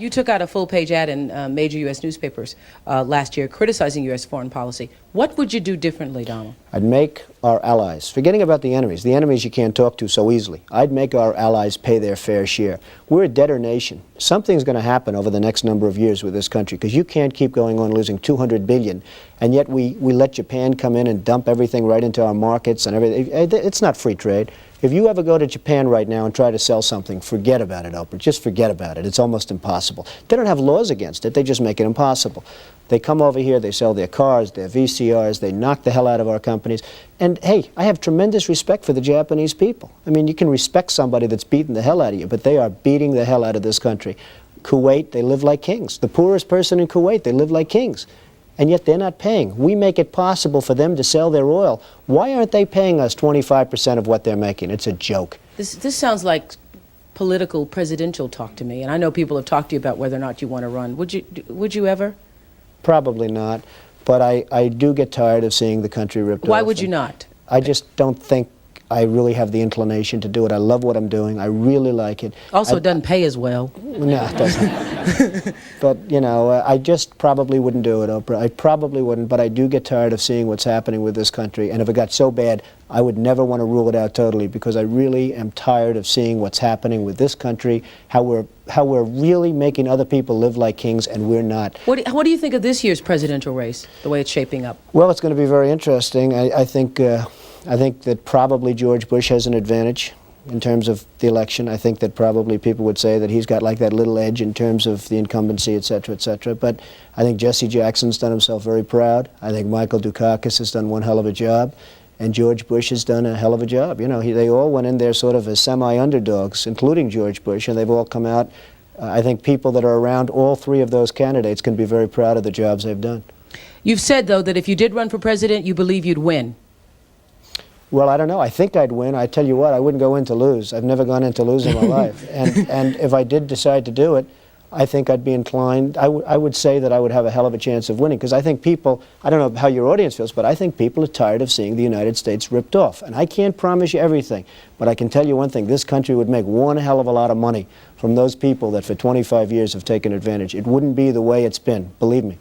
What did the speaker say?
You took out a full-page ad in major U.S. newspapers last year criticizing U.S. foreign policy. What would you do differently, Donald? I'd make our allies, forgetting about the enemies you can't talk to so easily, I'd make our allies pay their fair share. We're a debtor nation. Something's going to happen over the next number of years with this country, because you can't keep going on losing $200 billion, and yet we let Japan come in and dump everything right into our markets and everything. It's not free trade. If you ever go to Japan right now and try to sell something, forget about it, Oprah. Just forget about it. It's almost impossible. They don't have laws against it. They just make it impossible. They come over here, they sell their cars, their VCRs, they knock the hell out of our companies. And hey, I have tremendous respect for the Japanese people. I mean, you can respect somebody that's beating the hell out of you, but they are beating the hell out of this country. Kuwait, they live like kings. The poorest person in Kuwait, they live like kings. And yet they're not paying. We make it possible for them to sell their oil. Why aren't they paying us 25% of what they're making? It's a joke. This sounds like political presidential talk to me, and I know people have talked to you about whether or not you want to run. Would you ever? Probably not, but I do get tired of seeing the country ripped off. Why would you not? I just don't think I really have the inclination to do it. I love what I'm doing. I really like it. Also, it doesn't pay as well. No, it doesn't. But, you know, I just probably wouldn't do it, Oprah. I probably wouldn't, but I do get tired of seeing what's happening with this country. And if it got so bad, I would never want to rule it out totally, because I really am tired of seeing what's happening with this country, how we're really making other people live like kings, and we're not. What do you think of this year's presidential race, the way it's shaping up? Well, it's going to be very interesting. I think that probably George Bush has an advantage in terms of the election. I think that probably people would say that he's got like that little edge in terms of the incumbency, et cetera, et cetera. But I think Jesse Jackson's done himself very proud. I think Michael Dukakis has done one hell of a job. And George Bush has done a hell of a job. You know, they all went in there sort of as semi-underdogs, including George Bush, and they've all come out. I think people that are around all three of those candidates can be very proud of the jobs they've done. You've said, though, that if you did run for president, you believe you'd win. Well, I don't know. I think I'd win. I tell you what, I wouldn't go in to lose. I've never gone in to lose in my life. And if I did decide to do it, I think I'd be inclined, I would say that I would have a hell of a chance of winning, because I think people, I don't know how your audience feels, but I think people are tired of seeing the United States ripped off. And I can't promise you everything, but I can tell you one thing: this country would make one hell of a lot of money from those people that for 25 years have taken advantage. It wouldn't be the way it's been, believe me.